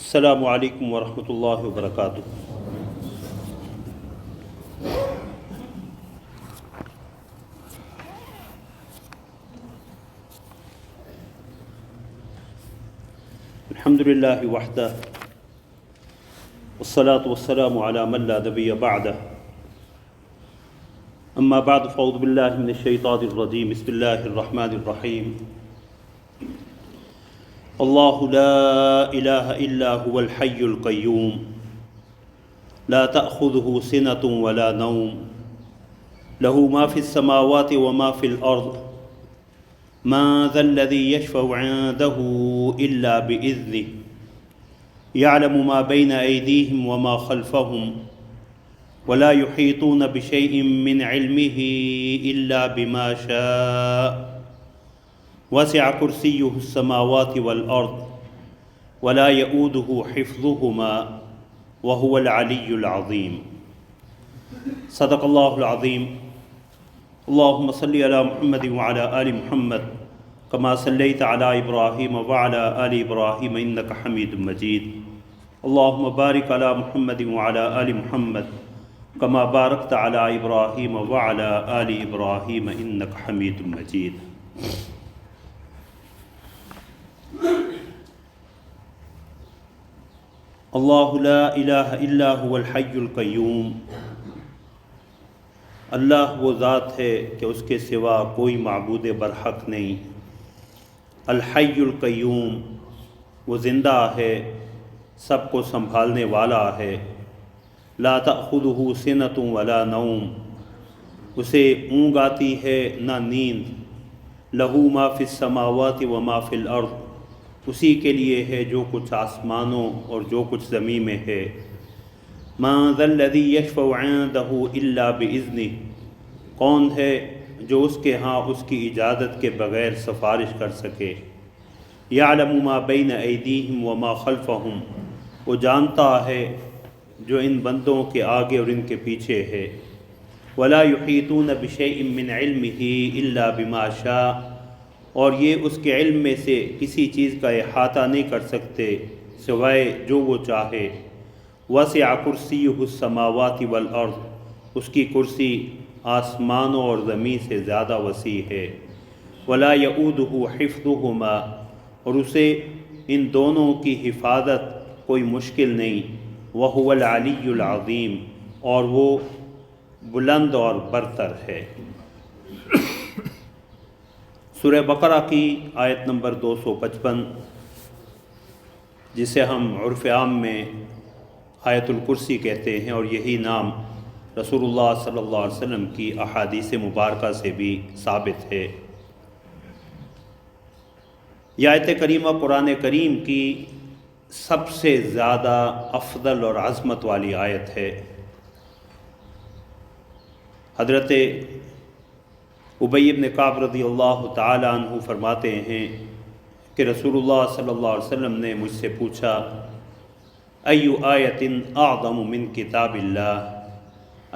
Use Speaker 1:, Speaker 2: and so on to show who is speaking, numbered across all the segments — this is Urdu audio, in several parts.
Speaker 1: السلام علیکم ورحمۃ اللہ وبرکاتہ۔ الحمد للہ وحدہ والصلاة والسلام علی من لا نبی بعدہ، اما بعد فاعوذ باللہ من الشیطان الرجیم، بسم اللہ الرحمن الرحیم۔ اللہ لا الہ الا هو الحی القیوم لا تأخذہ سنۃ ولا نوم لہ ما فی السماوات وما فی الارض ما ذا الذی یشفع عنده الا بإذنہ یعلم ما بین ایدیہم وما خلفہم ولا یحیطون بشیء من علمہ الا بما شاء وسع کرسیہ السماوات والارض ولا یؤودہ حفظہما وهو العلی العظیم۔ صدق اللہ العظیم۔ اللہم صلی علی محمد وعلی آل محمد کما صلیت علی ابراہیم وعلی آل ابراہیم انک حمید مجید۔ اللہم بارک علی محمد وعلی آل محمد کما بارکت علی ابراہیم وعلی آل ابراہیم انک حمید مجید۔ اللہ لا الہ الا هو الحی القیوم، اللہ وہ ذات ہے کہ اس کے سوا کوئی معبود برحق نہیں۔ الحی القیوم، وہ زندہ ہے، سب کو سنبھالنے والا ہے۔ لا تأخذہ سنۃ ولا نوم، اسے اونگ آتی ہے نہ نیند۔ لہ ما فی السماوات وما فی الارض، اسی کے لیے ہے جو کچھ آسمانوں اور جو کچھ زمین میں ہے۔ ما ذا الذی یشفع عندہ الا باذنہ، کون ہے جو اس کے ہاں اس کی اجازت کے بغیر سفارش کر سکے۔ یعلم ما بین ایدیہم وما خلفہم، وہ جانتا ہے جو ان بندوں کے آگے اور ان کے پیچھے ہے۔ ولا یحیطون بشیء من علمہ الا بما شاء، اور یہ اس کے علم میں سے کسی چیز کا احاطہ نہیں کر سکتے سوائے جو وہ چاہے۔ وسع کرسیہ السماوات والارض، اس کی کرسی آسمانوں اور زمین سے زیادہ وسیع ہے۔ ولا یؤودہ حفظہما، اور اسے ان دونوں کی حفاظت کوئی مشکل نہیں۔ وہو العلی العظیم، اور وہ بلند اور برتر ہے۔ سورہ بقرہ کی آیت نمبر 255، جسے ہم عرف عام میں آیت الکرسی کہتے ہیں، اور یہی نام رسول اللہ صلی اللہ علیہ وسلم کی احادیث مبارکہ سے بھی ثابت ہے۔ یہ آیت کریمہ قرآن کریم کی سب سے زیادہ افضل اور عظمت والی آیت ہے۔ حضرت ابی بن کعب رضی اللہ تعالی عنہ فرماتے ہیں کہ رسول اللہ صلی اللہ علیہ وسلم نے مجھ سے پوچھا، ای آیت اعظم من کتاب اللہ،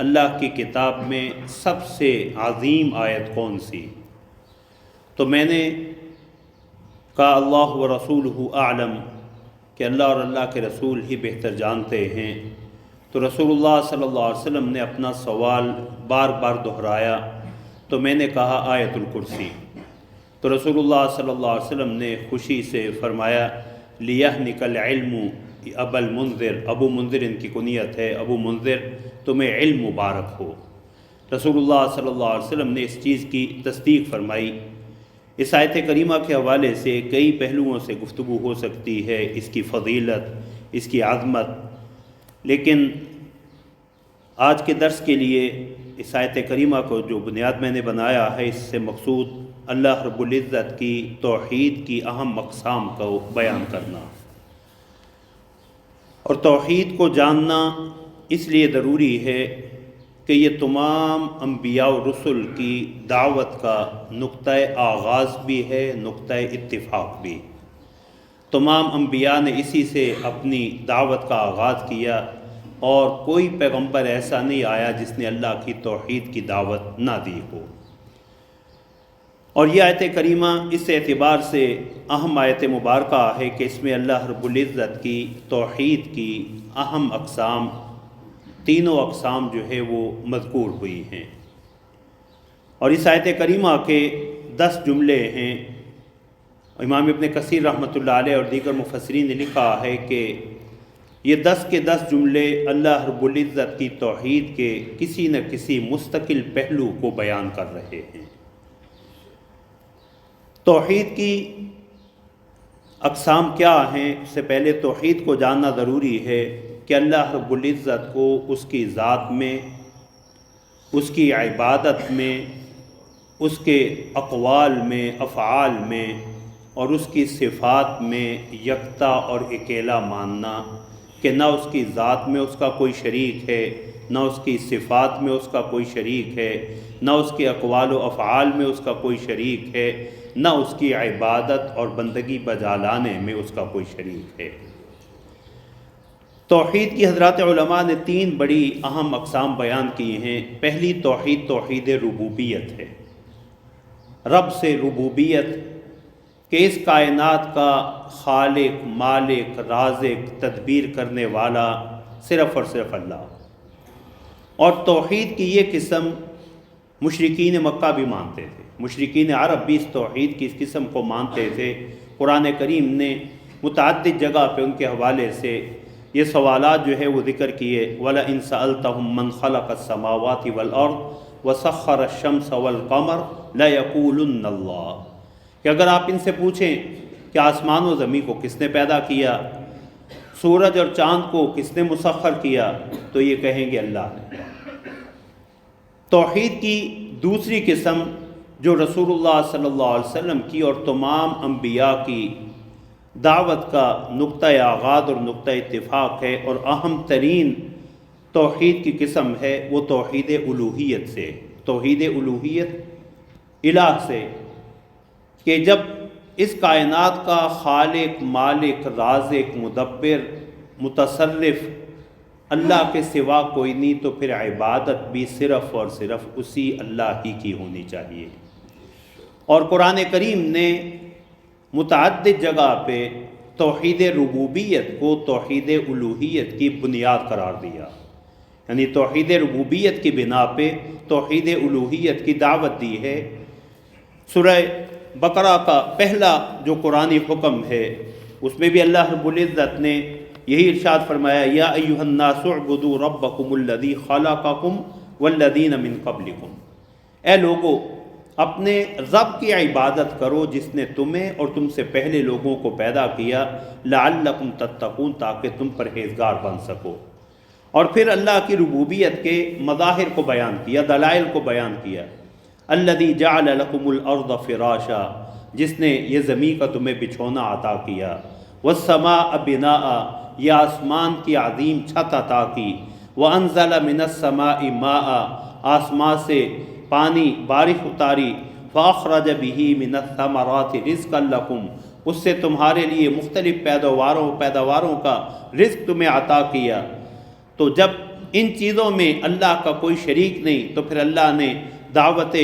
Speaker 1: اللہ کی کتاب میں سب سے عظیم آیت کون سی؟ تو میں نے کہا اللہ و رسولہ اعلم، کہ اللہ اور اللہ کے رسول ہی بہتر جانتے ہیں۔ تو رسول اللہ صلی اللہ علیہ وسلم نے اپنا سوال بار بار دہرایا، تو میں نے کہا آیت الکرسی۔ تو رسول اللہ صلی اللہ علیہ وسلم نے خوشی سے فرمایا، لیہنک العلم ابا المنذر، ابو منذر ان کی کنیت ہے، ابو منذر تمہیں علم مبارک ہو۔ رسول اللہ صلی اللہ علیہ وسلم نے اس چیز کی تصدیق فرمائی۔ اس آیت کریمہ کے حوالے سے کئی پہلوؤں سے گفتگو ہو سکتی ہے، اس کی فضیلت، اس کی عظمت، لیکن آج کے درس کے لیے اس آیت کریمہ کو جو بنیاد میں نے بنایا ہے، اس سے مقصود اللہ رب العزت کی توحید کی اہم اقسام کو بیان کرنا، اور توحید کو جاننا اس لیے ضروری ہے کہ یہ تمام انبیاء و رسل کی دعوت کا نقطہ آغاز بھی ہے، نقطہ اتفاق بھی۔ تمام انبیاء نے اسی سے اپنی دعوت کا آغاز کیا، اور کوئی پیغمبر ایسا نہیں آیا جس نے اللہ کی توحید کی دعوت نہ دی ہو۔ اور یہ آیت کریمہ اس اعتبار سے اہم آیت مبارکہ ہے کہ اس میں اللہ رب العزت کی توحید کی اہم اقسام، تینوں اقسام جو ہے وہ مذکور ہوئی ہیں۔ اور اس آیت کریمہ کے 10 جملے ہیں۔ امام ابن کثیر رحمۃ اللہ علیہ اور دیگر مفسرین نے لکھا ہے کہ یہ 10 کے 10 جملے اللہ رب العزت کی توحید کے کسی نہ کسی مستقل پہلو کو بیان کر رہے ہیں۔ توحید کی اقسام کیا ہیں؟ اس سے پہلے توحید کو جاننا ضروری ہے کہ اللہ رب العزت کو اس کی ذات میں، اس کی عبادت میں، اس کے اقوال میں، افعال میں اور اس کی صفات میں یکتا اور اکیلا ماننا، کہ نہ اس کی ذات میں اس کا کوئی شریک ہے، نہ اس کی صفات میں اس کا کوئی شریک ہے، نہ اس کے اقوال و افعال میں اس کا کوئی شریک ہے، نہ اس کی عبادت اور بندگی بجا لانے میں اس کا کوئی شریک ہے۔ توحید کی حضرات علماء نے 3 بڑی اہم اقسام بیان کی ہیں۔ پہلی توحید توحید ربوبیت ہے، رب سے ربوبیت، کہ اس کائنات کا خالق، مالک، رازق، تدبیر کرنے والا صرف اور صرف اللہ۔ اور توحید کی یہ قسم مشرکین مکہ بھی مانتے تھے، مشرکین عرب بھی اس توحید کی اس قسم کو مانتے تھے۔ قرآن کریم نے متعدد جگہ پہ ان کے حوالے سے یہ سوالات جو ہے وہ ذکر کیے، وَلَئِن سَأَلْتَهُم مَّن خَلَقَ السَّمَاوَاتِ وَالْأَرْضِ وَسَخَّرَ الشَّمْسَ وَالْقَمَرَ لَيَقُولُنَّ اللَّهُ، کہ اگر آپ ان سے پوچھیں کہ آسمان و زمین کو کس نے پیدا کیا، سورج اور چاند کو کس نے مسخر کیا، تو یہ کہیں گے اللہ نے۔ توحید کی دوسری قسم جو رسول اللہ صلی اللہ علیہ وسلم کی اور تمام انبیاء کی دعوت کا نقطہ آغاز اور نقطہ اتفاق ہے اور اہم ترین توحید کی قسم ہے، وہ توحید الوہیت سے، توحید الوہیت الہ سے، کہ جب اس کائنات کا خالق، مالک، رازق، مدبر، متصرف اللہ کے سوا کوئی نہیں، تو پھر عبادت بھی صرف اور صرف اسی اللہ ہی کی ہونی چاہیے۔ اور قرآن کریم نے متعدد جگہ پہ توحید ربوبیت کو توحید الوہیت کی بنیاد قرار دیا، یعنی توحید ربوبیت کی بنا پہ توحید الوہیت کی دعوت دی ہے۔ سورہ بقرہ کا پہلا جو قرآنی حکم ہے اس میں بھی اللہ رب العزت نے یہی ارشاد فرمایا، یا ایھا الناس اعبدوا ربکم الذی خلقکم والذین من قبلکم، اے لوگو اپنے رب کی عبادت کرو جس نے تمہیں اور تم سے پہلے لوگوں کو پیدا کیا، لعلکم تتقون، تاکہ تم پرہیزگار بن سکو۔ اور پھر اللہ کی ربوبیت کے مظاہر کو بیان کیا، دلائل کو بیان کیا، الذی جعل لکم الارض فراشا، جس نے یہ زمین کا تمہیں بچھونا عطا کیا، والسماء بناء، یہ آسمان کی عظیم چھت عطا کی، وانزل من السماء ماء، آسمان سے پانی بارش اتاری، فاخرج به من الثمرات رزقا لکم، اس سے تمہارے لیے مختلف پیداواروں کا رزق تمہیں عطا کیا۔ تو جب ان چیزوں میں اللہ کا کوئی شریک نہیں، تو پھر اللہ نے دعوت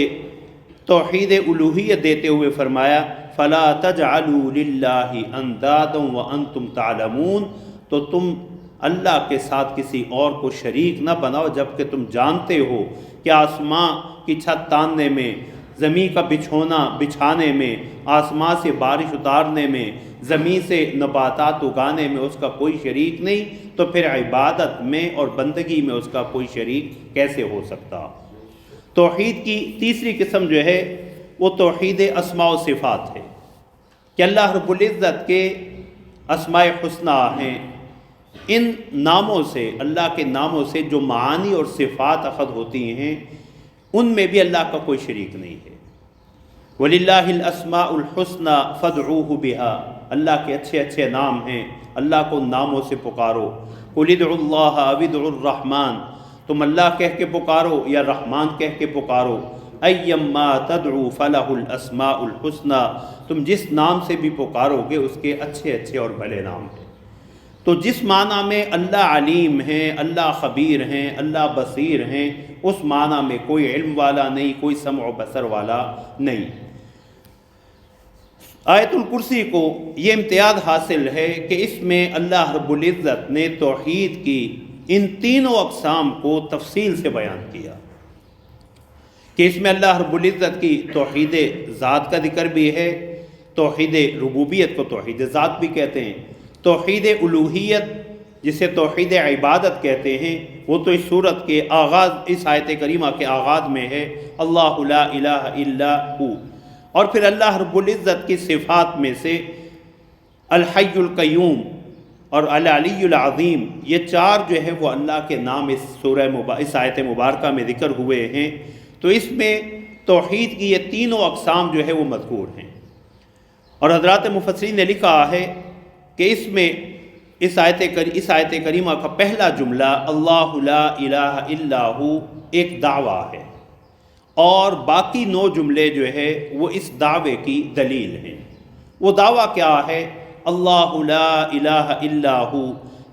Speaker 1: توحید الوہیت دیتے ہوئے فرمایا، فلا تجعلوا للہ اندادا وانتم تعلمون، تو تم اللہ کے ساتھ کسی اور کو شریک نہ بناؤ جبکہ تم جانتے ہو کہ آسمان کی چھت تاننے میں، زمین کا بچھونا بچھانے میں، آسمان سے بارش اتارنے میں، زمین سے نباتات اگانے میں اس کا کوئی شریک نہیں، تو پھر عبادت میں اور بندگی میں اس کا کوئی شریک کیسے ہو سکتا۔ توحید کی تیسری قسم جو ہے وہ توحید اسماء و صفات ہے، کہ اللہ رب العزت کے اسماء حسنہ ہیں، ان ناموں سے، اللہ کے ناموں سے جو معانی اور صفات اخذ ہوتی ہیں ان میں بھی اللہ کا کوئی شریک نہیں ہے۔ وَلِلَّهِ الْأَسْمَاءُ الْحُسْنَى فَادْعُوهُ بِهَا، اللہ کے اچھے اچھے نام ہیں، اللہ کو ان ناموں سے پکارو۔ قُلِ ادْعُوا اللَّهَ أَوِ ادْعُوا الرَّحْمَٰنَ، تم اللہ کہہ کے پکارو یا رحمان کہہ کے پکارو، أَيَّمَّا تَدْعُوا فَلَهُ الْأَسْمَاءُ الْحُسْنَى، تم جس نام سے بھی پکارو گے اس کے اچھے اچھے اور بھلے نام ہیں۔ تو جس معنی میں اللہ علیم ہیں، اللہ خبیر ہیں، اللہ بصیر ہیں، اس معنی میں کوئی علم والا نہیں، کوئی سمع و بصر والا نہیں۔ آیت الکرسی کو یہ امتیاز حاصل ہے کہ اس میں اللہ رب العزت نے توحید کی ان تینوں اقسام کو تفصیل سے بیان کیا، کہ اس میں اللہ رب العزت کی توحید ذات کا ذکر بھی ہے، توحید ربوبیت کو توحید ذات بھی کہتے ہیں، توحید الوہیت جسے توحید عبادت کہتے ہیں وہ تو اس صورت کے آغاز، اس آیت کریمہ کے آغاز میں ہے، اللہ لا الہ الا ہو۔ اور پھر اللہ رب العزت کی صفات میں سے الحی القیوم اور العلی العظیم، یہ چار جو ہے وہ اللہ کے نام اس آیت مبارکہ میں ذکر ہوئے ہیں۔ تو اس میں توحید کی یہ تینوں اقسام جو ہے وہ مذکور ہیں، اور حضرات مفسرین نے لکھا ہے کہ اس میں اس آیت کریمہ کا پہلا جملہ اللہ لا الہ الا ہو ایک دعویٰ ہے، اور باقی 9 جملے جو ہے وہ اس دعوے کی دلیل ہیں۔ وہ دعویٰ کیا ہے؟ اللہ لا الہ الا ہو،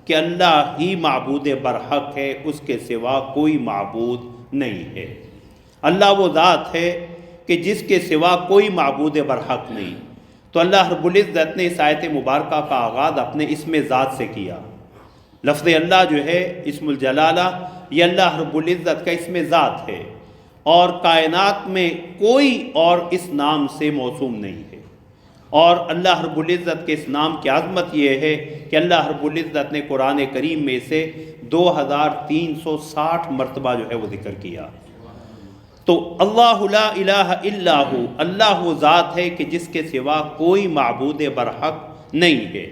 Speaker 1: کہ اللہ ہی معبود برحق ہے، اس کے سوا کوئی معبود نہیں ہے۔ اللہ وہ ذات ہے کہ جس کے سوا کوئی معبود برحق نہیں۔ تو اللہ رب العزت نے اس آیت مبارکہ کا آغاز اپنے اسم ذات سے کیا۔ لفظ اللہ جو ہے اسم الجلالہ، یہ اللہ رب العزت کا اسم ذات ہے، اور کائنات میں کوئی اور اس نام سے موسوم نہیں ہے۔ اور اللہ رب العزت کے اس نام کی عظمت یہ ہے کہ اللہ رب العزت نے قرآن کریم میں سے 2360 مرتبہ جو ہے وہ ذکر کیا۔ تو اللہ لا الہ الا ہو، اللہ وہ ذات ہے کہ جس کے سوا کوئی معبود برحق نہیں ہے۔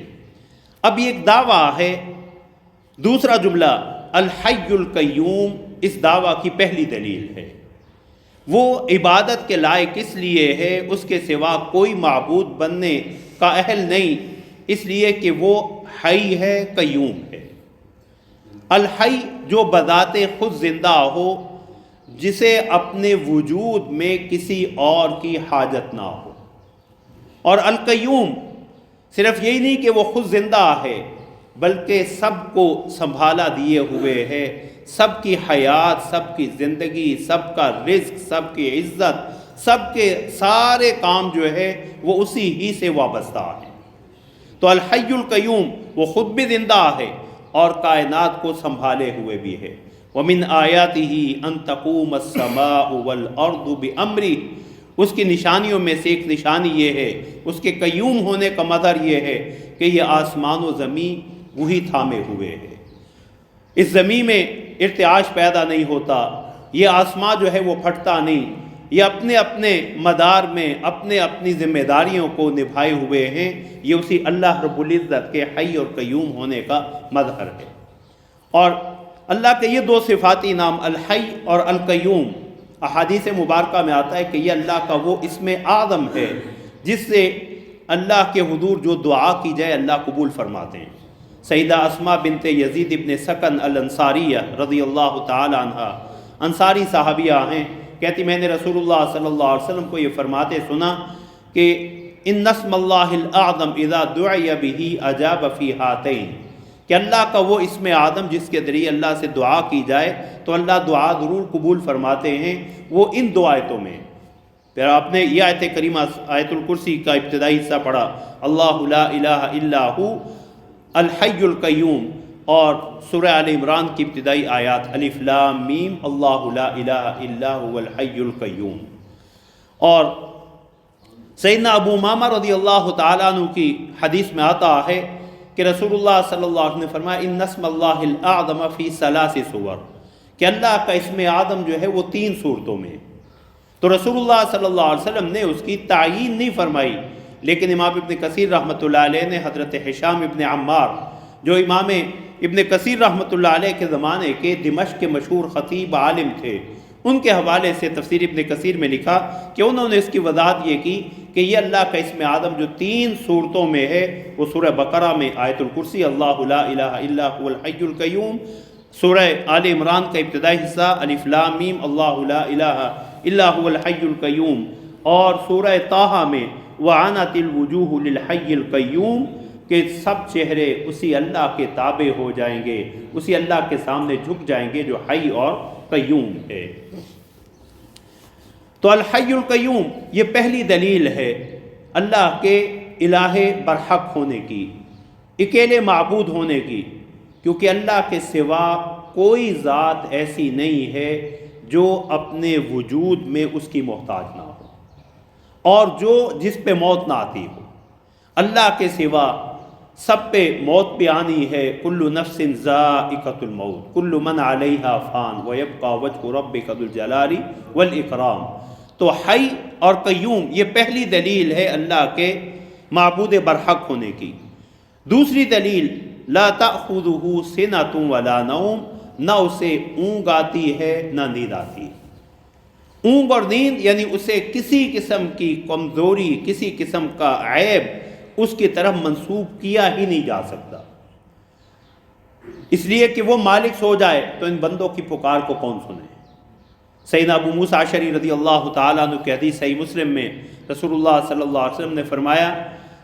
Speaker 1: اب یہ ایک دعویٰ ہے۔ دوسرا جملہ الحی القیوم اس دعویٰ کی پہلی دلیل ہے۔ وہ عبادت کے لائق اس لیے ہے، اس کے سوا کوئی معبود بننے کا اہل نہیں، اس لیے کہ وہ حی ہے، قیوم ہے۔ الحی جو بذات خود زندہ ہو، جسے اپنے وجود میں کسی اور کی حاجت نہ ہو، اور القیوم صرف یہی نہیں کہ وہ خود زندہ ہے بلکہ سب کو سنبھالا دیے ہوئے ہے، سب کی حیات، سب کی زندگی، سب کا رزق، سب کی عزت، سب کے سارے کام جو ہے وہ اسی ہی سے وابستہ ہے۔ تو الحی القیوم وہ خود بھی زندہ ہے اور کائنات کو سنبھالے ہوئے بھی ہے۔ وَمِنْ آيَاتِهِ أَن تَقُومَ السَّمَاءُ وَالْأَرْضُ بِأَمْرِهِ، اس کی نشانیوں میں سے ایک نشانی یہ ہے، اس کے قیوم ہونے کا مظہر یہ ہے کہ یہ آسمان و زمین وہی تھامے ہوئے ہے۔ اس زمین میں ارتعاش پیدا نہیں ہوتا، یہ آسمان جو ہے وہ پھٹتا نہیں، یہ اپنے اپنے مدار میں اپنی ذمہ داریوں کو نبھائے ہوئے ہیں۔ یہ اسی اللہ رب العزت کے حی اور قیوم ہونے کا مظہر ہے۔ اور اللہ کے یہ 2 صفاتی نام الحی اور القیوم احادیث مبارکہ میں آتا ہے کہ یہ اللہ کا وہ اسم اعظم ہے جس سے اللہ کے حضور جو دعا کی جائے اللہ قبول فرماتے ہیں۔ سیدہ اسماء بنت یزید ابن سکن الانصاریہ رضی اللہ تعالی عنہ انصاری صحابیہ ہیں، کہتی میں نے رسول اللہ صلی اللہ علیہ وسلم کو یہ فرماتے سنا کہ ان اسم اللہ الاعظم اذا دعی بہ اجاب فی ہاتین، کہ اللہ کا وہ اسم اعظم جس کے ذریعے اللہ سے دعا کی جائے تو اللہ دعا ضرور قبول فرماتے ہیں، وہ ان 2 آیتوں میں۔ پھر آپ نے یہ آیت کریمہ آیت الکرسی کا ابتدائی حصہ پڑھا، اللہ لا الہ الا ہو الحی القیوم، اور سورہ آل عمران کی ابتدائی آیات الف لام میم اللہ لا الہ الا هو الحی القیوم۔ اور سیدنا ابو امامہ رضی اللہ تعالیٰ عنہ کی حدیث میں آتا ہے کہ رسول اللہ صلی اللہ علیہ وسلم نے فرمایا ان اسم اللہ الاعظم فی 3 سور، کہ اللہ کا اسم اعظم جو ہے وہ 3 صورتوں میں۔ تو رسول اللہ صلی اللہ علیہ وسلم نے اس کی تعیین نہیں فرمائی، لیکن امام ابن کثیر رحمۃ اللہ علیہ نے حضرت ہشام ابن عمار جو امام ابن کثیر رحمۃ اللہ علیہ کے زمانے کے دمشق کے مشہور خطیب عالم تھے، ان کے حوالے سے تفسیر ابن کثیر میں لکھا کہ انہوں نے اس کی وضاحت یہ کی کہ یہ اللہ کا اسم اعظم جو 3 صورتوں میں ہے وہ سورہ بقرہ میں آیت الکرسی اللہ لا الہ الا هو الحی القیوم، سورہ آل عمران کا ابتدائی حصہ الف لام میم اللہ لا الہ الا هو الحی القیوم، اور سورہ طٰہٰ میں وعنت الوجوہ للحی القیوم، کہ سب چہرے اسی اللہ کے تابع ہو جائیں گے، اسی اللہ کے سامنے جھک جائیں گے جو حی اور قیوم ہے۔ تو الحی القیوم یہ پہلی دلیل ہے اللہ کے الہ برحق ہونے کی، اکیلے معبود ہونے کی، کیونکہ اللہ کے سوا کوئی ذات ایسی نہیں ہے جو اپنے وجود میں اس کی محتاج نہ ہو اور جس پہ موت نہ آتی ہو۔ اللہ کے سوا سب پہ موت پہ آنی ہے، کل نفس ذائقۃ الموت، کل من علیہا فان ویبقى وجہ ربک ذو الجلال والاکرام۔ تو حی اور قیوم یہ پہلی دلیل ہے اللہ کے معبود برحق ہونے کی۔ دوسری دلیل لا تأخذہ سنۃ ولا نوم، نہ اسے اونگ آتی ہے نہ نیند آتی۔ اونگ اور نیند یعنی اسے کسی قسم کی کمزوری، کسی قسم کا عیب اس کی طرف منسوب کیا ہی نہیں جا سکتا، اس لیے کہ وہ مالک سو جائے تو ان بندوں کی پکار کو کون سنے۔ سیدنا ابو موسیٰ اشعری رضی اللہ تعالیٰ عنہ کی حدیث صحیح مسلم میں رسول اللہ صلی اللہ علیہ وسلم نے فرمایا،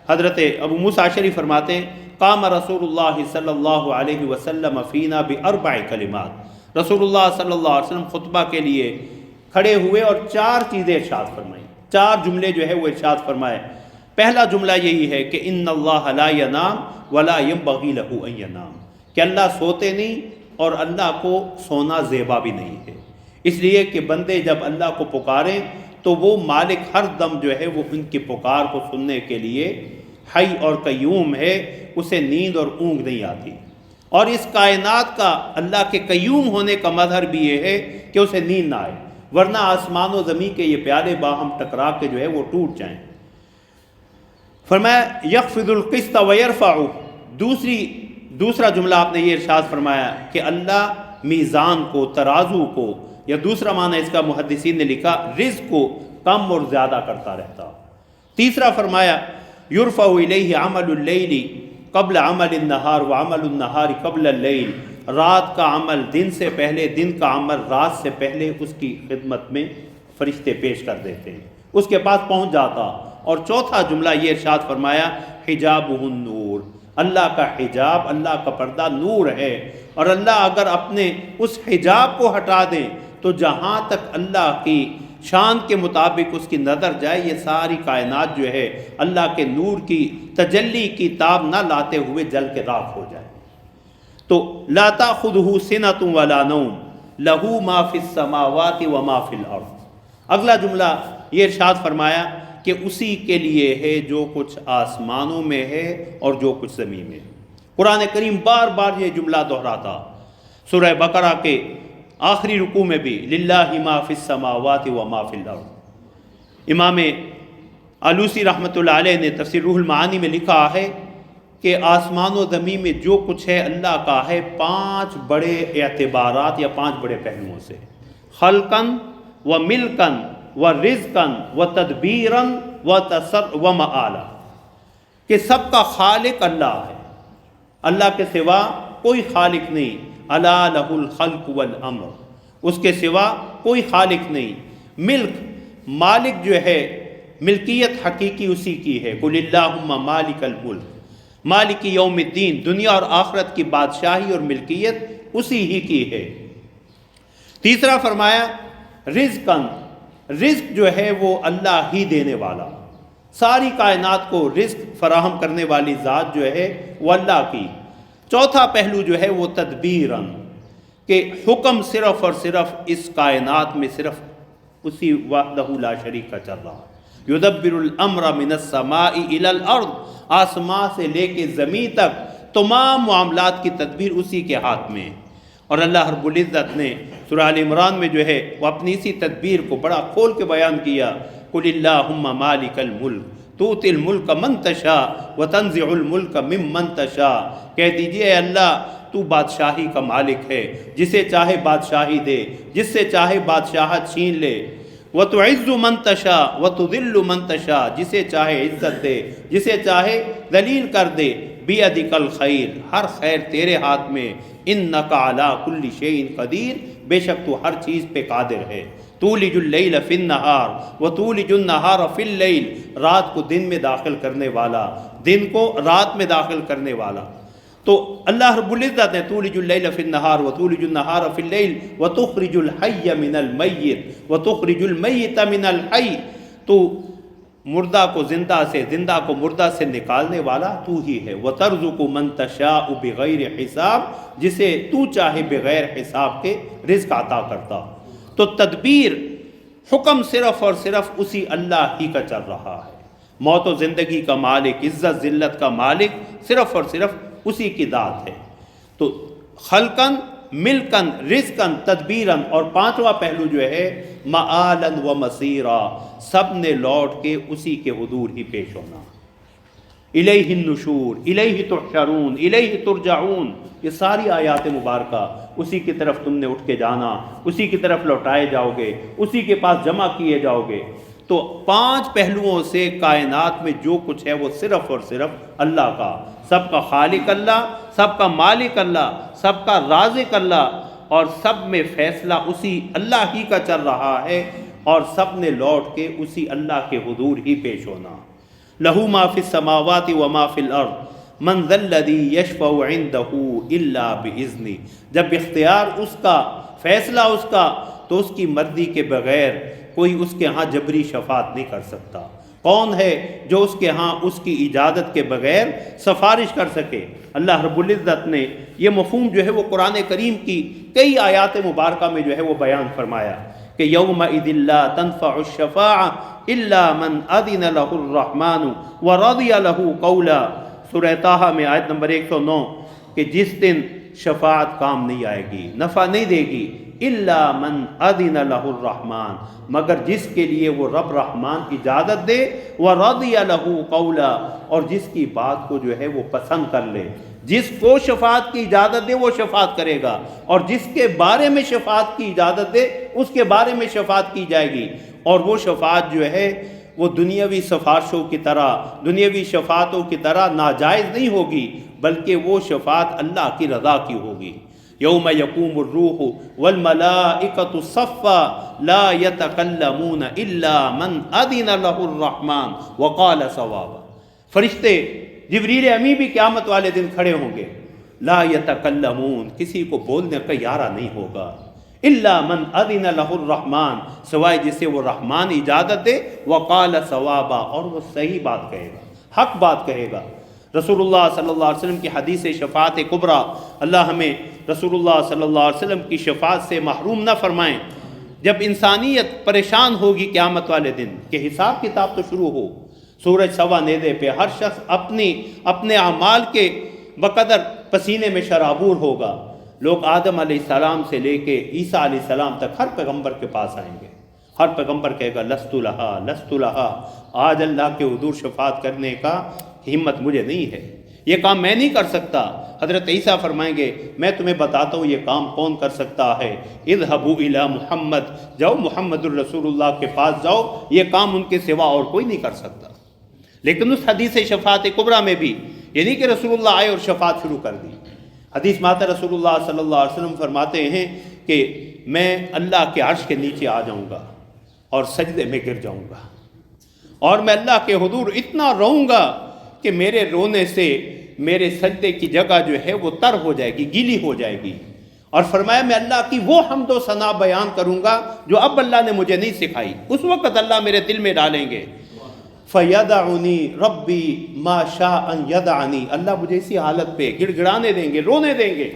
Speaker 1: حضرت ابو موسیٰ اشعری فرماتے قام رسول اللہ صلی اللہ علیہ وسلم فینا باربع کلمات، رسول اللہ صلی اللہ علیہ وسلم خطبہ کے لیے کھڑے ہوئے اور 4 چیزیں ارشاد فرمائیں، 4 جملے جو ہے وہ ارشاد فرمائے۔ پہلا جملہ یہی ہے کہ ان اللہ لا ینام ولا ينبغي له ان ینام، کہ اللہ سوتے نہیں اور اللہ کو سونا زیبا بھی نہیں ہے، اس لیے کہ بندے جب اللہ کو پکاریں تو وہ مالک ہر دم جو ہے وہ ان کی پکار کو سننے کے لیے حی اور قیوم ہے، اسے نیند اور اونگ نہیں آتی۔ اور اس کائنات کا اللہ کے قیوم ہونے کا مظہر بھی یہ ہے کہ اسے نیند نہ آئے، ورنہ آسمان و زمین کے یہ پیالے باہم ٹکرا کے جو ہے وہ ٹوٹ جائیں۔ فرمایا یخفض القسط ویرفعہ، دوسرا جملہ آپ نے یہ ارشاد فرمایا کہ اللہ میزان کو، ترازو کو، یا دوسرا معنی اس کا محدثین نے لکھا رزق کو کم اور زیادہ کرتا رہتا۔ تیسرا فرمایا یرفع الیہ عمل اللیل قبل عمل النہار وعمل النہار قبل اللیل، رات کا عمل دن سے پہلے، دن کا عمل رات سے پہلے اس کی خدمت میں فرشتے پیش کر دیتے ہیں، اس کے پاس پہنچ جاتا۔ اور چوتھا جملہ یہ ارشاد فرمایا حجابہ النور، اللہ کا حجاب، اللہ کا پردہ نور ہے، اور اللہ اگر اپنے اس حجاب کو ہٹا دیں تو جہاں تک اللہ کی شان کے مطابق اس کی نظر جائے یہ ساری کائنات جو ہے اللہ کے نور کی تجلی کی تاب نہ لاتے ہوئے جل کے راکھ ہو جائے۔ تو لا تأخذہ سنۃ ولا نوم لہ ما فی السماوات وما فی الارض، اگلا جملہ یہ ارشاد فرمایا کہ اسی کے لیے ہے جو کچھ آسمانوں میں ہے اور جو کچھ زمین میں ہے۔ قرآن کریم بار بار یہ جملہ دہراتا، سورہ بقرہ کے آخری رکوع میں بھی للہ ما فی السماوات وما فی الارض۔ امام آلوسی رحمۃ اللہ علیہ نے تفسیر روح المعانی میں لکھا ہے کہ آسمان و زمین میں جو کچھ ہے اللہ کا ہے 5 بڑے اعتبارات یا 5 بڑے پہلوؤں سے، خلقاً و ملکاً و رزقاً و تدبیراً و مآلا، کہ سب کا خالق اللہ ہے، اللہ کے سوا کوئی خالق نہیں، الا لہ الخلق والامر، اس کے سوا کوئی خالق نہیں۔ ملک، مالک جو ہے ملکیت حقیقی اسی کی ہے، قل اللہم مالک الملک، مالک یوم الدین، دنیا اور آخرت کی بادشاہی اور ملکیت اسی ہی کی ہے۔ تیسرا فرمایا رزقاً، رزق جو ہے وہ اللہ ہی دینے والا، ساری کائنات کو رزق فراہم کرنے والی ذات جو ہے وہ اللہ کی۔ چوتھا پہلو جو ہے وہ تدبیراً، کہ حکم صرف اور صرف اس کائنات میں صرف اسی وحدہ لا شریک کا چل رہا، یدبر الامر من السماء الی الارض، آسمان سے لے کے زمین تک تمام معاملات کی تدبیر اسی کے ہاتھ میں ہے۔ اور اللہ رب العزت نے سورہ آل عمران میں جو ہے وہ اپنی اسی تدبیر کو بڑا کھول کے بیان کیا، قل اللہم مالک الملک تؤتی الملک من تشاء وتنزع الملک ممن تشاء، کہہ دیجئے اے اللہ تو بادشاہی کا مالک ہے، جسے چاہے بادشاہی دے، جس سے چاہے بادشاہت چھین لے، وتعز من تشاء وتذل من تشاء، جسے چاہے عزت دے، جسے چاہے ذلیل کر دے، بیدک الخیر، ہر خیر تیرے ہاتھ میں، انک علی کل شیء قدیر، بے شک تو ہر چیز پہ قادر ہے۔ تولج اللیل فی النہار وتولج النہار فی اللیل، رات کو دن میں داخل کرنے والا، دن کو رات میں داخل کرنے والا۔ تو اللہ رب العزت نے تولج اللیل فی النہار وتولج النہار فی اللیل وتخرج الحی من المیت وتخرج المیت من الحی، تو مردہ کو زندہ سے، زندہ کو مردہ سے نکالنے والا تو ہی ہے۔ وَتَرْزُقُ مَن تَشَاءُ بِغَيْرِ حساب، جسے تو چاہے بغیر حساب کے رزق عطا کرتا۔ تو تدبیر، حکم صرف اور صرف اسی اللہ ہی کا چل رہا ہے۔ موت و زندگی کا مالک، عزت ذلت کا مالک صرف اور صرف اسی کی ذات ہے۔ تو خلقاً، ملکن، رزقاً، تدبیراً، اور پانچواں پہلو جو ہے مآلاً و مصیرا، سب نے لوٹ کے اسی کے حضور ہی پیش ہونا۔ الیہ النشور، الیہ تحشرون، الیہ ترجعون، یہ ساری آیات مبارکہ اسی کی طرف تم نے اٹھ کے جانا، اسی کی طرف لوٹائے جاؤ گے، اسی کے پاس جمع کیے جاؤ گے۔ تو پانچ پہلوؤں سے کائنات میں جو کچھ ہے وہ صرف اور صرف اللہ کا، سب کا خالق اللہ، سب کا مالک اللہ، سب کا رازق اللہ، اور سب میں فیصلہ اسی اللہ ہی کا چل رہا ہے، اور سب نے لوٹ کے اسی اللہ کے حضور ہی پیش ہونا۔ لہو ما فی السماوات و ما فی الارض من ذا الذی یشفع عندہ الا باذنہ، جب اختیار اس کا، فیصلہ اس کا، تو اس کی مرضی کے بغیر کوئی اس کے ہاں جبری شفاعت نہیں کر سکتا۔ کون ہے جو اس کے ہاں اس کی اجازت کے بغیر سفارش کر سکے؟ اللہ رب العزت نے یہ مفہوم جو ہے وہ قرآن کریم کی کئی آیات مبارکہ میں جو ہے وہ بیان فرمایا کہ یومئذ لا تنفع الشفاعہ الا من اذن لہ الرحمن ورضی لہ قولا، سورہ طٰہٰ میں آیت نمبر 109، کہ جس دن شفاعت کام نہیں آئے گی، نفع نہیں دے گی، الا من اذن لہ الرحمن، مگر جس کے لیے وہ رب رحمان اجازت دے، ورضی لہ قولا، اور جس کی بات کو جو ہے وہ پسند کر لے۔ جس کو شفاعت کی اجازت دے وہ شفاعت کرے گا، اور جس کے بارے میں شفاعت کی اجازت دے اس کے بارے میں شفاعت کی جائے گی۔ اور وہ شفاعت جو ہے وہ دنیاوی سفارشوں کی طرح، دنیاوی شفاعتوں کی طرح ناجائز نہیں ہوگی، بلکہ وہ شفاعت اللہ کی رضا کی ہوگی۔ یوم یقوم الروح والملائکۃ صفا لا یتکلمون الا من اذن لہ الرحمن وقال صوابا، فرشتے جبریل امی بھی قیامت والے دن کھڑے ہوں گے، لا یتکلمون، کسی کو بولنے کا یارہ نہیں ہوگا، الا من اذن لہ الرحمن، سوائے جسے وہ رحمان اجازت دے، وقال صوابا، اور وہ صحیح بات کہے گا، حق بات کہے گا۔ رسول اللہ صلی اللہ علیہ وسلم کی حدیث شفاعت کبریٰ، اللہ ہمیں رسول اللہ صلی اللہ علیہ وسلم کی شفاعت سے محروم نہ فرمائیں۔ جب انسانیت پریشان ہوگی قیامت والے دن کہ حساب کتاب تو شروع ہو، سورج سوا نیزے پہ، ہر شخص اپنے اعمال کے بقدر پسینے میں شرابور ہوگا۔ لوگ آدم علیہ السلام سے لے کے عیسیٰ علیہ السلام تک ہر پیغمبر کے پاس آئیں گے، ہر پیغمبر کہے گا لست لہا لست لہا، آج اللہ کے حضور شفاعت کرنے کا ہمت مجھے نہیں ہے، یہ کام میں نہیں کر سکتا۔ حضرت عیسیٰ فرمائیں گے میں تمہیں بتاتا ہوں یہ کام کون کر سکتا ہے، اذهبوا الی محمد، جاؤ محمد الرسول اللہ کے پاس جاؤ، یہ کام ان کے سوا اور کوئی نہیں کر سکتا۔ لیکن اس حدیث شفاعت کبریٰ میں بھی یہ نہیں کہ رسول اللہ آئے اور شفاعت شروع کر دی۔ حدیث میں آتا ہے رسول اللہ صلی اللہ علیہ وسلم فرماتے ہیں کہ میں اللہ کے عرش کے نیچے آ جاؤں گا اور سجدے میں گر جاؤں گا، اور میں اللہ کے حضور اتنا روؤں گا کہ میرے رونے سے میرے سجدے کی جگہ جو ہے وہ تر ہو جائے گی، گیلی ہو جائے گی، اور فرمایا میں اللہ کی وہ حمد و ثنا بیان کروں گا جو اب اللہ نے مجھے نہیں سکھائی، اس وقت اللہ میرے دل میں ڈالیں گے۔ فَيَدَعُنِي رَبِّي مَا شَاءَ أَن يَدَعَنِي، اللہ مجھے اسی حالت پہ گڑ گڑانے دیں گے، رونے دیں گے۔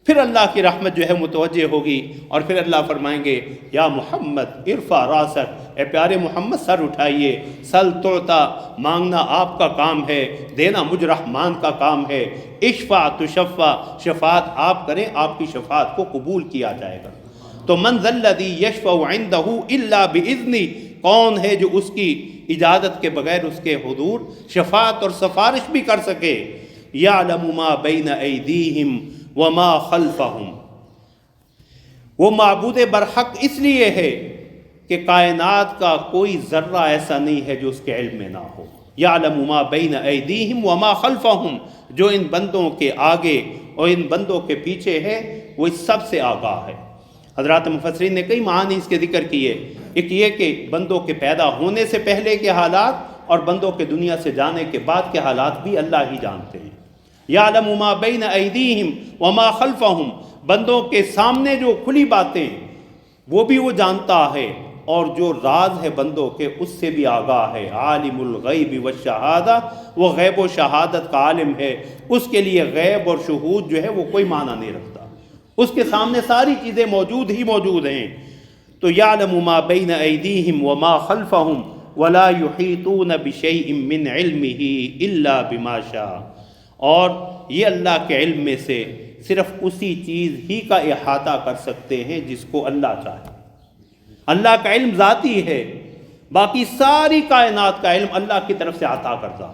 Speaker 1: پھر اللہ کی رحمت جو ہے متوجہ ہوگی، اور پھر اللہ فرمائیں گے یا محمد ارفع راسک، اے پیارے محمد سر اٹھائیے، سل تعطا، مانگنا آپ کا کام ہے، دینا مجھ رحمان کا کام ہے، اشفع تشفع، شفاعت آپ کریں، آپ کی شفاعت کو قبول کیا جائے گا۔ تو من ذا الذی یشفع عندہ الا باذنہ، کون ہے جو اس کی اجازت کے بغیر اس کے حضور شفاعت اور سفارش بھی کر سکے؟ یعلم ما بین ایدیہم وما خلفہم، وہ معبود برحق اس لیے ہے کہ کائنات کا کوئی ذرہ ایسا نہیں ہے جو اس کے علم میں نہ ہو۔ یعلم ما بین ایدیہم وما خلفہم، جو ان بندوں کے آگے اور ان بندوں کے پیچھے ہے وہ اس سب سے آگاہ ہے۔ حضرات مفسرین نے کئی معانی اس کے ذکر کیے، ایک یہ کہ بندوں کے پیدا ہونے سے پہلے کے حالات اور بندوں کے دنیا سے جانے کے بعد کے حالات بھی اللہ ہی جانتے ہیں۔ یعلم ما بین ایدیہم وما خلفہم، بندوں کے سامنے جو کھلی باتیں وہ بھی وہ جانتا ہے، اور جو راز ہے بندوں کے اس سے بھی آگاہ ہے۔ عالم الغیب والشہادہ، وہ غیب و شہادت کا عالم ہے، اس کے لیے غیب اور شہود جو ہے وہ کوئی معنی نہیں رکھتا، اس کے سامنے ساری چیزیں موجود ہی موجود ہیں۔ تو یعلم ما بین ایدیہم وما خلفہم ولا یحیطون بشیء من علمہ الا بما شاء، اور یہ اللہ کے علم میں سے صرف اسی چیز ہی کا احاطہ کر سکتے ہیں جس کو اللہ چاہے۔ اللہ کا علم ذاتی ہے، باقی ساری کائنات کا علم اللہ کی طرف سے عطا کردہ۔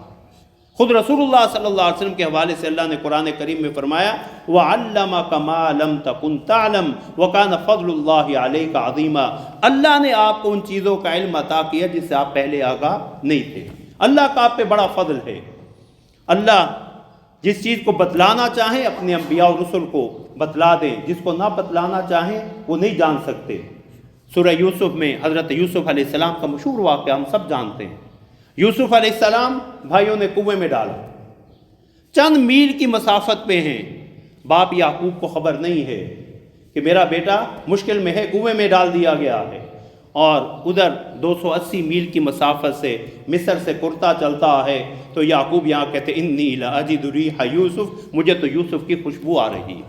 Speaker 1: خود رسول اللہ صلی اللہ علیہ وسلم کے حوالے سے اللہ نے قرآن کریم میں فرمایا وَعَلَّمَكَ مَا لَمْ تَكُنْ تَعْلَمْ وَكَانَ فَضْلُ اللَّهِ عَلَيْكَ عَظِيمًا، اللہ نے آپ کو ان چیزوں کا علم عطا کیا جس سے آپ پہلے آگاہ نہیں تھے۔ اللہ کا آپ پہ بڑا فضل ہے۔ اللہ جس چیز کو بتلانا چاہیں اپنے انبیاء اور رسل کو بتلا دیں، جس کو نہ بتلانا چاہیں وہ نہیں جان سکتے۔ سورہ یوسف میں حضرت یوسف علیہ السلام کا مشہور واقعہ ہم سب جانتے ہیں۔ یوسف علیہ السلام بھائیوں نے کنویں میں ڈالا، چند میل کی مسافت پہ ہیں، باپ یعقوب کو خبر نہیں ہے کہ میرا بیٹا مشکل میں ہے، کنویں میں ڈال دیا گیا ہے، اور ادھر 280 میل کی مسافت سے مصر سے کرتا چلتا ہے۔ تو یعقوب یہاں کہتے انی لاجد ریح یوسف، مجھے تو یوسف کی خوشبو آ رہی ہے۔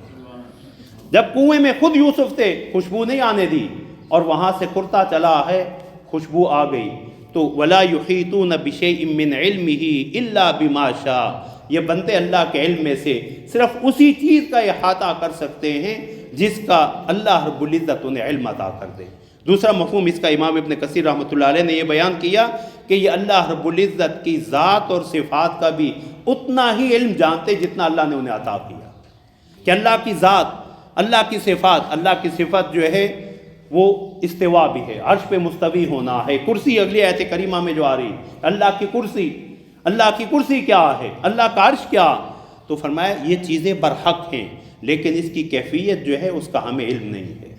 Speaker 1: جب کنویں میں خود یوسف تھے خوشبو نہیں آنے دی، اور وہاں سے کرتا چلا ہے خوشبو آ گئی۔ تو ولا یحیطون بشیء من علمہ الا بما شاء، یہ بندے اللہ کے علم میں سے صرف اسی چیز کا احاطہ کر سکتے ہیں جس کا اللہ رب العزت انہیں علم عطا کر دے۔ دوسرا مفہوم اس کا امام ابن کثیر رحمۃ اللہ علیہ نے یہ بیان کیا کہ یہ اللہ رب العزت کی ذات اور صفات کا بھی اتنا ہی علم جانتے جتنا اللہ نے انہیں عطا کیا، کہ اللہ کی ذات، اللہ کی صفات، اللہ کی صفت جو ہے وہ استوا بھی ہے، عرش پہ مستوی ہونا ہے، کرسی اگلی آیت کریمہ میں جو آ رہی ہے اللہ کی کرسی کیا ہے، اللہ کا عرش کیا، تو فرمایا یہ چیزیں برحق ہیں، لیکن اس کی کیفیت جو ہے اس کا ہمیں علم نہیں ہے،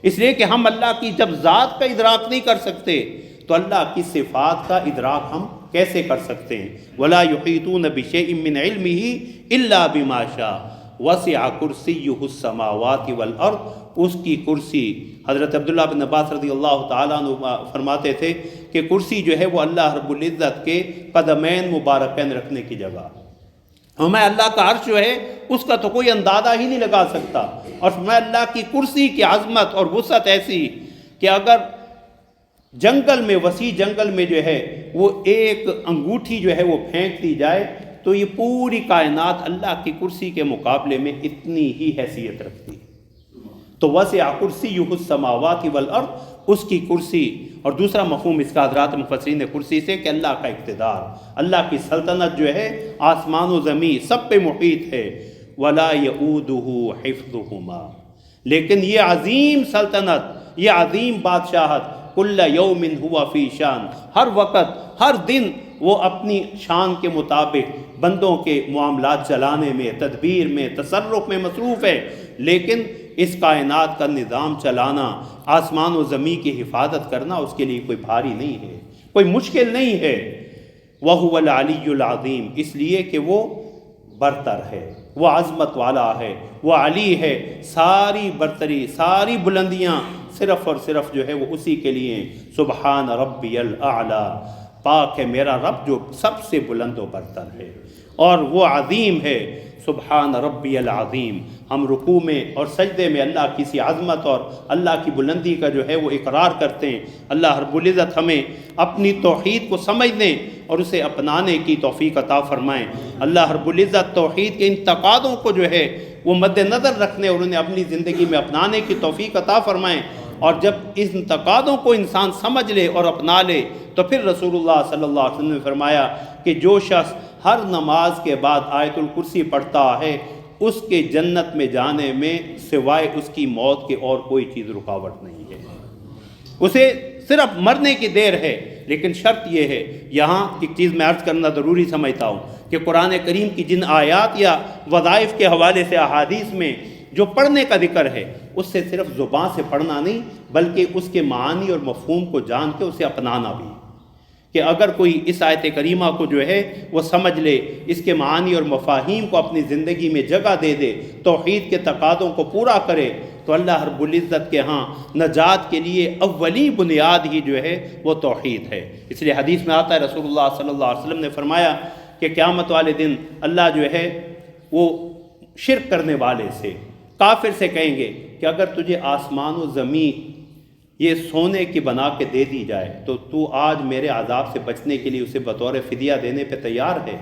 Speaker 1: اس لیے کہ ہم اللہ کی جب ذات کا ادراک نہیں کر سکتے تو اللہ کی صفات کا ادراک ہم کیسے کر سکتے ہیں؟ ولا یحیطون بشیء من علمہ الا بما شاء وسع کرسیہ السماوات والارض، اس کی کرسی، حضرت عبداللہ بن عباس رضی اللہ تعالیٰ عنہ فرماتے تھے کہ کرسی جو ہے وہ اللہ رب العزت کے قدمین مبارکین رکھنے کی جگہ، ہمیں اللہ کا عرش جو ہے اس کا تو کوئی اندازہ ہی نہیں لگا سکتا، اور میں اللہ کی کرسی کی عظمت اور وسعت ایسی کہ اگر جنگل میں، وسیع جنگل میں جو ہے وہ ایک انگوٹھی جو ہے وہ پھینک دی جائے تو یہ پوری کائنات اللہ کی کرسی کے مقابلے میں اتنی ہی حیثیت رکھتی۔ تو وسع کرسیہ السماوات والارض، اس کی کرسی، اور دوسرا مفہوم اس کا حضرات مفسرین نے کرسی سے کہ اللہ کا اقتدار، اللہ کی سلطنت جو ہے آسمان و زمین سب پہ محیط ہے۔ ولا یؤودہ حفظہما، لیکن یہ عظیم سلطنت، یہ عظیم بادشاہت، کل یوم ہوا فی شان، ہر وقت ہر دن وہ اپنی شان کے مطابق بندوں کے معاملات چلانے میں، تدبیر میں، تصرف میں مصروف ہے، لیکن اس کائنات کا نظام چلانا، آسمان و زمین کی حفاظت کرنا اس کے لیے کوئی بھاری نہیں ہے، کوئی مشکل نہیں ہے۔ وَهُوَ الْعَلِيُّ الْعَظِيمُ، اس لیے کہ وہ برتر ہے، وہ عظمت والا ہے، وہ علی ہے، ساری برتری، ساری بلندیاں صرف اور صرف جو ہے وہ اسی کے لیے ہیں۔ سبحان ربی الاعلیٰ، پاک ہے میرا رب جو سب سے بلند و برتر ہے، اور وہ عظیم ہے۔ سبحان ربی العظیم، ہم رکوع میں اور سجدے میں اللہ کی سی عظمت اور اللہ کی بلندی کا جو ہے وہ اقرار کرتے ہیں۔ اللہ رب العزت ہمیں اپنی توحید کو سمجھنے اور اسے اپنانے کی توفیق عطا فرمائیں۔ اللہ رب العزت توحید کے ان تقاضوں کو جو ہے وہ مد نظر رکھنے اور انہیں اپنی زندگی میں اپنانے کی توفیق عطا فرمائیں، اور جب ان تقاضوں کو انسان سمجھ لے اور اپنا لے تو پھر رسول اللہ صلی اللہ علیہ وسلم نے فرمایا کہ جو شخص ہر نماز کے بعد آیت الکرسی پڑھتا ہے اس کے جنت میں جانے میں سوائے اس کی موت کے اور کوئی چیز رکاوٹ نہیں ہے، اسے صرف مرنے کی دیر ہے۔ لیکن شرط یہ ہے، یہاں ایک چیز میں عرض کرنا ضروری سمجھتا ہوں کہ قرآن کریم کی جن آیات یا وظائف کے حوالے سے احادیث میں جو پڑھنے کا ذکر ہے اس سے صرف زبان سے پڑھنا نہیں بلکہ اس کے معانی اور مفہوم کو جان کے اسے اپنانا بھی، کہ اگر کوئی اس آیت کریمہ کو جو ہے وہ سمجھ لے، اس کے معانی اور مفاہیم کو اپنی زندگی میں جگہ دے دے، توحید کے تقاضوں کو پورا کرے، تو اللہ رب العزت کے ہاں نجات کے لیے اولی بنیاد ہی جو ہے وہ توحید ہے۔ اس لیے حدیث میں آتا ہے، رسول اللہ صلی اللہ علیہ وسلم نے فرمایا کہ قیامت والے دن اللہ جو ہے وہ شرک کرنے والے سے، کافر سے کہیں گے کہ اگر تجھے آسمان و زمین یہ سونے کی بنا کے دے دی جائے تو تو آج میرے عذاب سے بچنے کے لیے اسے بطور فدیہ دینے پہ تیار ہے؟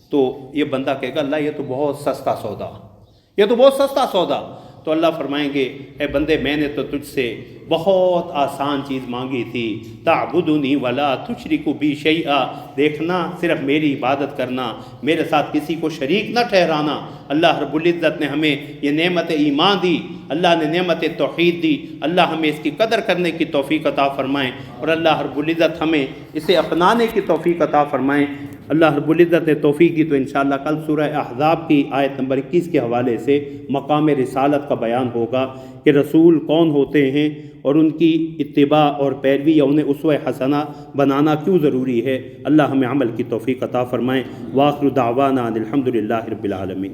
Speaker 1: تو یہ بندہ کہے گا اللہ یہ تو بہت سستا سودا، یہ تو بہت سستا سودا۔ تو اللہ فرمائیں گے اے بندے میں نے تو تجھ سے بہت آسان چیز مانگی تھی، تعبدنی ولا تشرک بی شیئا، دیکھنا صرف میری عبادت کرنا، میرے ساتھ کسی کو شریک نہ ٹھہرانا۔ اللہ رب العزت نے ہمیں یہ نعمت ایمان دی، اللہ نے نعمت توحید دی، اللہ ہمیں اس کی قدر کرنے کی توفیق عطا فرمائیں، اور اللہ رب العزت ہمیں اسے اپنانے کی توفیق عطا فرمائیں۔ اللہ رب العزت نے توفیق دی تو انشاءاللہ کل سورہ احزاب کی آیت نمبر 21 کے حوالے سے مقام رسالت کا بیان ہوگا کہ رسول کون ہوتے ہیں اور ان کی اتباع اور پیروی یا انہیں اسوہ حسنہ بنانا کیوں ضروری ہے۔ اللہ ہمیں عمل کی توفیق عطا فرمائیں۔ وآخر دعوانا ان الحمد للہ رب العالمین۔